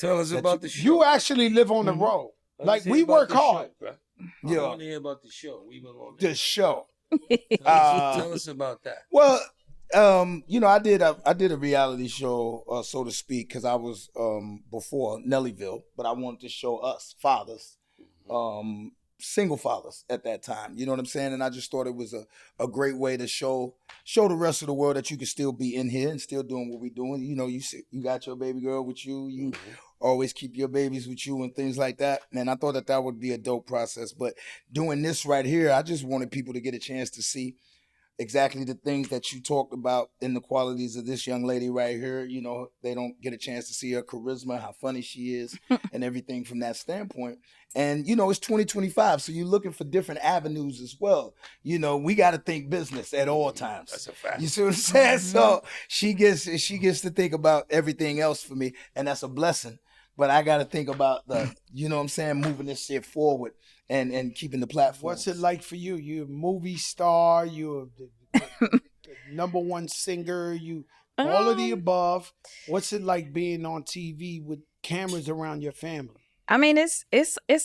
Tell us about the show. You actually live on the road. Like, we work hard. I Yeah. want to hear about the show. We belong The show. Tell us about that. Well, I did a reality show, so to speak, because I was before Nellyville, but I wanted to show us fathers, single fathers at that time. You know what I'm saying? And I just thought it was a great way to show the rest of the world that you can still be in here and still doing what we're doing. You know, you got your baby girl with you. You always keep your babies with you and things like that. And I thought that would be a dope process. But doing this right here, I just wanted people to get a chance to see exactly the things that you talked about in the qualities of this young lady right here. You know, they don't get a chance to see her charisma, how funny she is, and everything from that standpoint. And, you know, it's 2025, so you're looking for different avenues as well. You know, we got to think business at all times. That's a fact. You see what I'm saying? So she gets to think about everything else for me, and that's a blessing. But I got to think about you know what I'm saying, moving this shit forward and keeping the platform. What's it like for you? You're a movie star. You're the number one singer. You all of the above. What's it like being on TV with cameras around your family? I mean, it's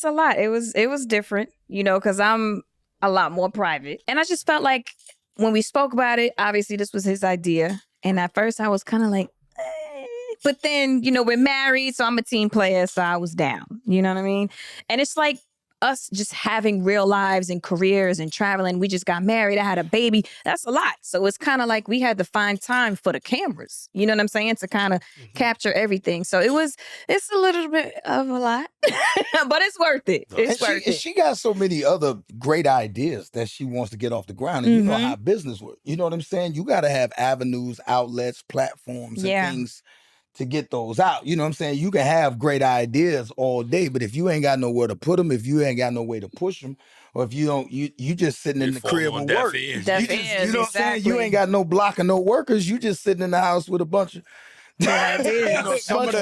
a lot. It was different, you know, because I'm a lot more private, and I just felt like when we spoke about it, obviously this was his idea, and at first I was kind of like. But then, you know, we're married, so I'm a team player, so I was down. You know what I mean? And it's like us just having real lives and careers and traveling. We just got married. I had a baby. That's a lot. So it's kind of like we had to find time for the cameras. You know what I'm saying? To kind of capture everything. So it's a little bit of a lot, but it's worth it. It's worth it. She got so many other great ideas that she wants to get off the ground. And you know how business works. You know what I'm saying? You got to have avenues, outlets, platforms, and things to get those out. You know what I'm saying? You can have great ideas all day, but if you ain't got nowhere to put them, if you ain't got no way to push them, or if you don't, you just sitting in the crib and work. You know what I'm saying? You ain't got no block and no workers. You just sitting in the house with a bunch of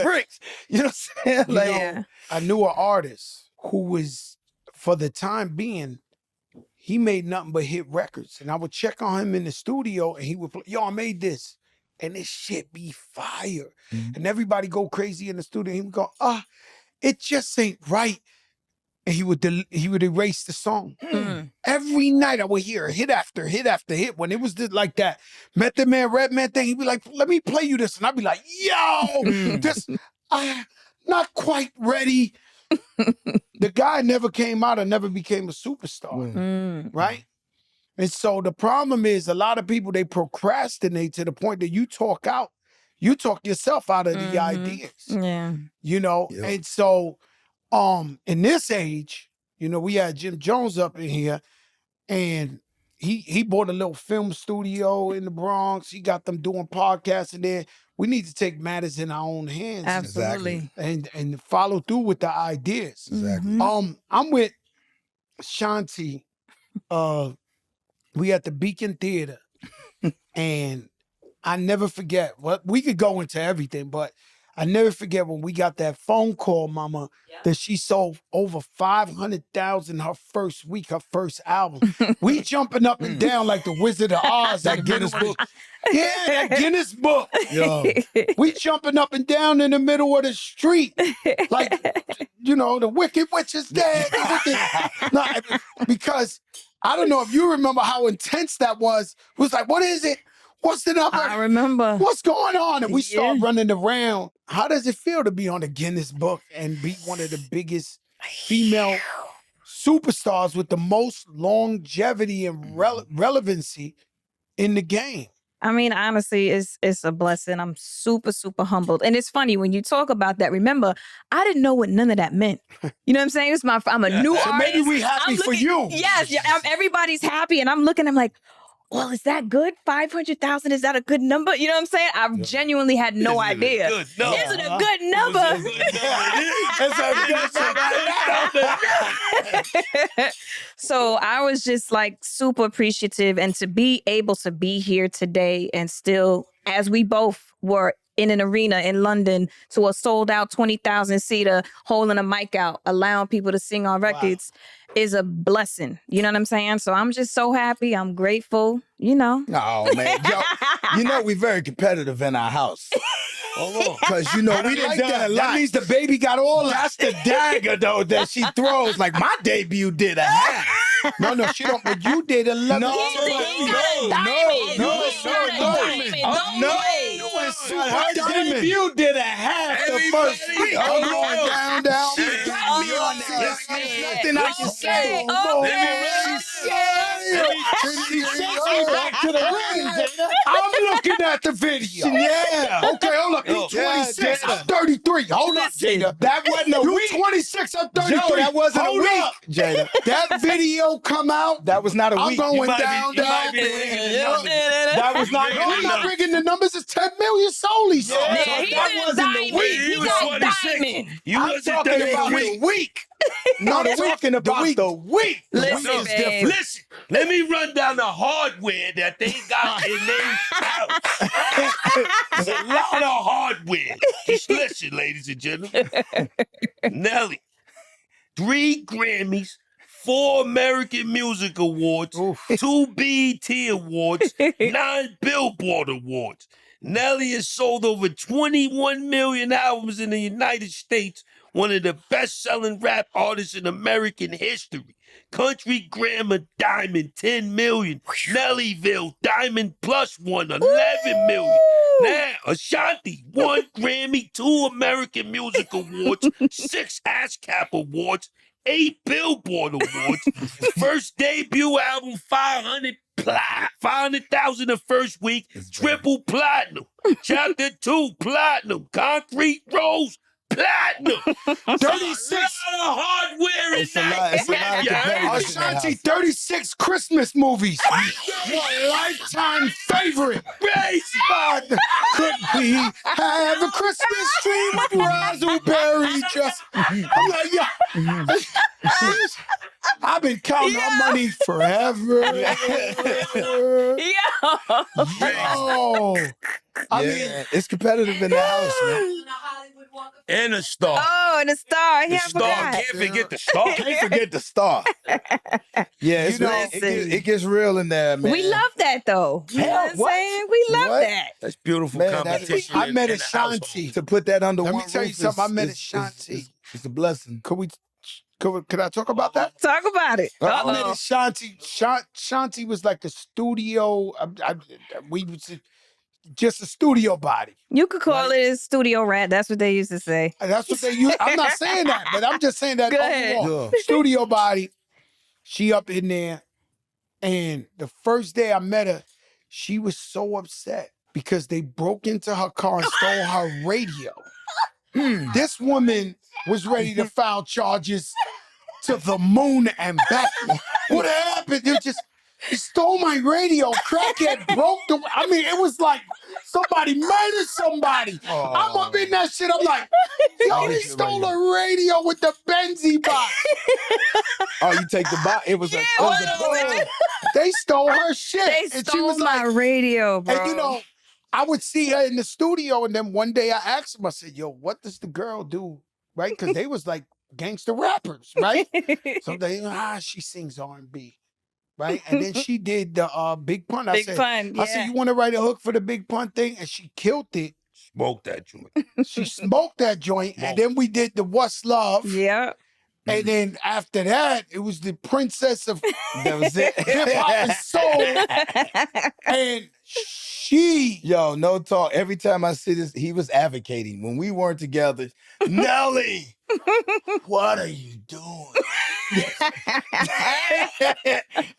bricks. You know what I'm saying? Like, I knew an artist who was, for the time being, he made nothing but hit records. And I would check on him in the studio and he would play, yo, I made this. And this shit be fire. And everybody go crazy in the studio. He would go, it just ain't right. And he would erase the song. Every night I would hear hit after hit after hit. When it was like that Method Man, Redman thing, he'd be like, let me play you this. And I'd be like, yo, this, I'm not quite ready. The guy never came out and never became a superstar, right? And so the problem is a lot of people, they procrastinate to the point that you talk yourself out of the ideas. Yeah. You know, and so in this age, you know, we had Jim Jones up in here and he bought a little film studio in the Bronx. He got them doing podcasts in there. We need to take matters in our own hands. Absolutely. And follow through with the ideas. Exactly. I'm with Ashanti. We at the Beacon Theater, and I never forget. Well, we could go into everything, but I never forget when we got that phone call, Mama, that she sold over 500,000 her first week, her first album. We jumping up and down like the Wizard of Oz. That Guinness book. Yeah, that Guinness book. Yo. We jumping up and down in the middle of the street. Like, you know, the Wicked Witch is dead. No, because I don't know if you remember how intense that was. It was like, what is it? What's the number? I remember. What's going on? And we start running around. How does it feel to be on the Guinness book and be one of the biggest female superstars with the most longevity and relevancy in the game? I mean, honestly, it's a blessing. I'm super, super humbled. And it's funny, when you talk about that, remember, I didn't know what none of that meant. You know what I'm saying? I'm a new artist. So maybe we happy for you. Yes, everybody's happy. And I'm looking, I'm like, well, is that good? 500,000, is that a good number? You know what I'm saying? I genuinely had no idea. Is it a good number? So I was just like super appreciative, and to be able to be here today and still, as we both were in an arena in London to a sold out 20,000 seater, holding a mic out, allowing people to sing our records is a blessing. You know what I'm saying? So I'm just so happy. I'm grateful, you know. Oh, man. Yo, you know, we're very competitive in our house. Hold on. Because, you know, we done like done that. a That lot. means the baby got all that. That's the dagger, though, that she throws. Like, my debut did a half. No, she don't. But you did 11. No, He got a diamond. no, He got a no. diamond. Don't No, play. You went super her diamond. debut did a half the first Everybody week. hold I'm on. going down. She Shit. got me on that. There's nothing I can say. She takes me back to the ring, Jada. I'm looking at the video. Yeah. Okay, hold up. You Yo, 26. Jada. I'm 33. Hold up, Jada. That wasn't a You week. 26. I'm 33. Joe, that wasn't Hold a week, up. Jada. That video come out. That was not a I'm week. going might be- down, you down. might be rigging the numbers. That was not You No, a I'm week. not rigging the numbers. It's 10 million solely. So Yeah. Yeah, So he that did a wasn't the diamond. week. He He was got a 26. diamond. You I'm wasn't talking there about for the a week. week. No, I'm the talking about week. the week. Listen, The week is babe. different. Listen, let me run down the hardware that they got in their house. There's a lot of hardware. Just listen, ladies and gentlemen. Nelly, 3 Grammys, 4 American Music Awards, 2 BET Awards, 9 Billboard Awards. Nelly has sold over 21 million albums in the United States, one of the best-selling rap artists in American history. Country Grammar Diamond, 10 million. Nellyville Diamond Plus one, 11 million. Now, Ashanti, 1 Grammy, 2 American Music Awards, 6 ASCAP Awards, 8 Billboard Awards. First debut album, 500,000 the first week, triple platinum. Chapter 2, platinum. Concrete Rose, platinum. 36. A lot of hardware in It's a lot. It's a lot of Yeah. competitors in that Ashanti, house. 36 Christmas movies. Your lifetime favorite. Crazy. God, could we have a Christmas tree with raspberry just? I'm like, yeah. I've been counting our money forever. Yeah. Oh, I mean, Yeah, it's competitive in the house, man. And a star. Oh, and the star. The Yeah, I star. forgot. Can't forget the star. Can't forget the star. Yeah, it's You know, real. It gets real in there, man. We love that though. You know Hell, what I'm what? saying? We love What? that. That's beautiful Man, that is- competition. I met in the Ashanti. household. To put that under Let one me tell you roof something. I met is- Ashanti. It's a blessing. Could I talk about that? Talk about it. I met Uh-oh. Ashanti. Ashanti was like a studio. We was just a studio body. You could call it a studio rat. That's what they used to say. And that's what they use. I'm not saying that, but I'm just saying that Go ahead. overall. Yeah. Studio body. She up in there. And the first day I met her, she was so upset because they broke into her car and stole her radio. This woman was ready to file charges to the moon and back. What happened? They stole my radio. Crackhead broke the. I mean, it was like somebody murdered somebody. I'm up in that shit. I'm like, yo, they stole a radio with the Benzie box. Oh, you take the box. It was a box. They stole her shit. They and she stole was my like, radio, bro. and you know, I would see her in the studio, and then one day I asked him, I said, yo, what does the girl do? Right? Because they was like gangster rappers, right? So they, she sings R&B. Right? And then she did the Big Pun. I Big said, Pun, I said, yeah. you want to write a hook for the Big Pun thing? And she killed it. Smoke that joint. She smoked that joint. And then we did the What's Love. Yeah. And then after that, it was the Princess of That was it. Hip Hop and Soul. And she, Yo, no talk. Every time I see this, he was advocating. When we weren't together, Nelly, what are you doing?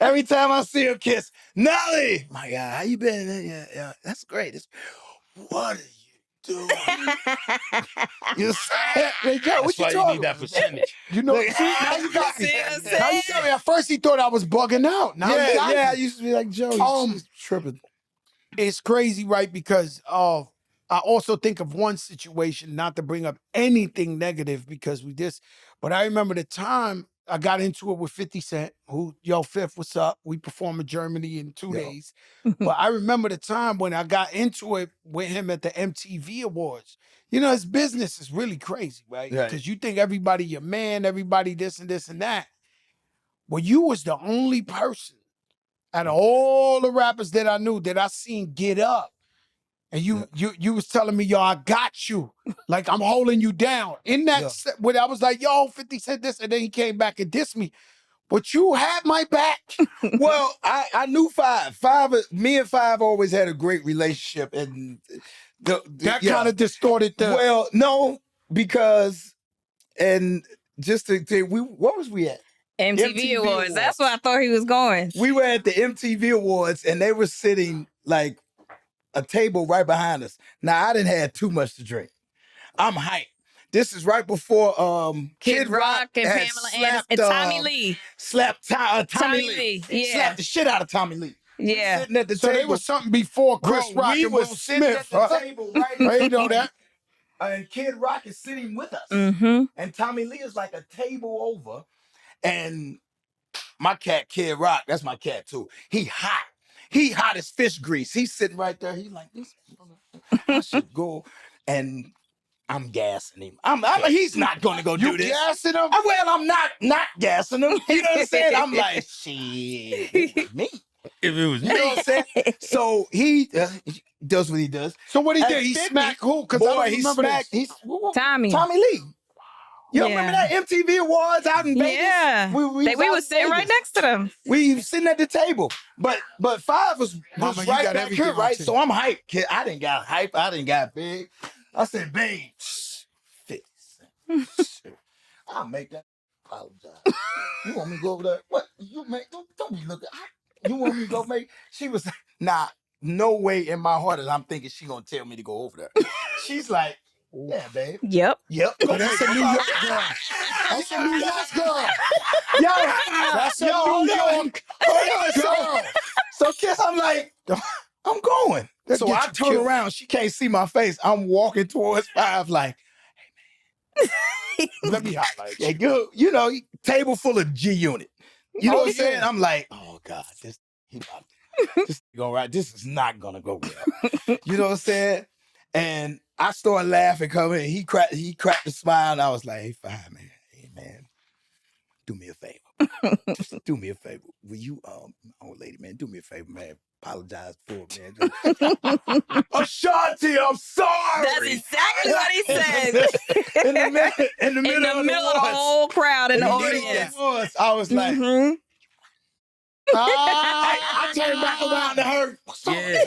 Every time I see him kiss, Nelly, my God, how you been? Yeah, that's great. What are you doing? You say, hey, Joe, what That's you why you talking need that about? percentage. you know, see, now you got me. See what I'm Now you saying? got me. At first, he thought I was bugging out. Now he got Yeah, I me. used to be like, Joe, you tripping. It's crazy, right? Because I also think of one situation, not to bring up anything negative because we just, but I remember the time I got into it with 50 Cent, who, yo, Fifth, what's up? We perform in Germany in 2 days. But I remember the time when I got into it with him at the MTV Awards. You know, his business is really crazy, right? Right. Because you think everybody your man, everybody this and this and that. Well, you was the only person out of all the rappers that I knew that I seen get up and you was telling me, yo, I got you. Like, I'm holding you down. In that set, when I was like, yo, 50 said this, and then he came back and dissed me. But you had my back. Well, I knew Five. Me and Five always had a great relationship, and That kind of distorted the. Well, no, because and just to what was we at? MTV Awards. That's where I thought he was going. We were at the MTV Awards, and they were sitting like a table right behind us. Now I didn't have too much to drink. I'm hyped. This is right before Kid Rock and Pamela Anderson and Tommy Lee. Slapped Tommy Lee. Lee. Yeah. Slapped the shit out of Tommy Lee. Yeah. Sitting at the So table. they was something before Chris Bro, Rock we and was Will sitting Smith. at the Huh? table right I ain't know that. And Kid Rock is sitting with us. Mm-hmm. And Tommy Lee is like a table over. And my cat, Kid Rock, that's my cat too. He hot. He hot as fish grease. He's sitting right there. He's like, this I should go. And I'm gassing him. He's not going to go do this. You gassing him? Well, I'm not gassing him. You know what I'm saying? I'm like, shit, it was me. If it was You know what I'm saying? So he does what he does. So what he At did? He 50, smacked who? Because I Boy, don't he remember smacked. this. Tommy Lee. You don't Yeah. remember that MTV Awards out in Vegas? Yeah. We was sitting right next to them. We was sitting at the table. But Five was Mama, you right got back everything here, on right? tape. So I'm hyped. Kid. I didn't got hype. I didn't got big. I said, babe, 50 cents. I'll make that apologize. You want me to go over there? What? You make don't be looking. You want me to go make? She was like, nah, no way in my heart that I'm thinking she gonna tell me to go over there. She's like, yeah, babe. Yep. Yep. But that's a New York girl. That's a New York girl. Yo, That's a hold New on. York Hold on. girl. So Kiss, I'm like, I'm going. That So get I you turn killed. around. She can't see my face. I'm walking towards Five like, Let me highlight yeah, you. good. You know, table full of G Unit. You know Oh, what I'm saying? yeah. I'm like, oh God, this go right. This is not gonna go well. You know what I'm saying? And I started laughing, coming. And he cracked the smile, and I was like, hey, Five, man, hey man, do me a favor. Just do me a favor. Will you, old lady, man, do me a favor, man. Apologize for it, man. Ashanti, I'm sorry. That's exactly what he said. in the middle In the middle of the woods. whole crowd in the In the middle audience. of the woods, I was like, Mhm. I turned back around to her. Yeah.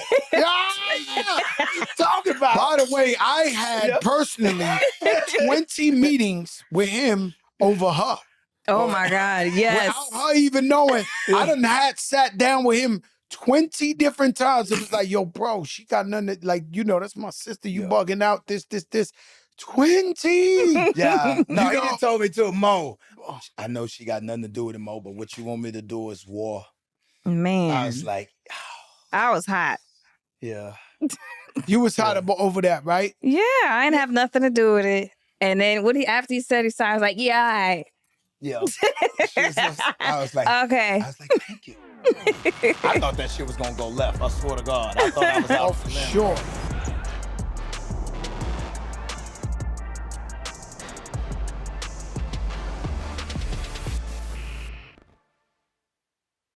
Talking about. By the way, I had personally 20 meetings with him over her. Oh my God. Yes. Without her even knowing. I done sat down with him 20 different times. It was like, yo, bro, she got nothing to, like, you know, that's my sister. You Yeah. bugging out this. 20. Yeah. No, You he know- just told me to Mo. I know she got nothing to do with it, Mo, but what you want me to do is war. Man. I was like, I was hot. yeah. You was hot over that, right? Yeah, I didn't have nothing to do with it. And then after he said he started, I was like, yeah, all right. Yeah. I was like, Okay. thank you. I thought that shit was gonna go left. I swear to God. I thought I was out Oh, for sure.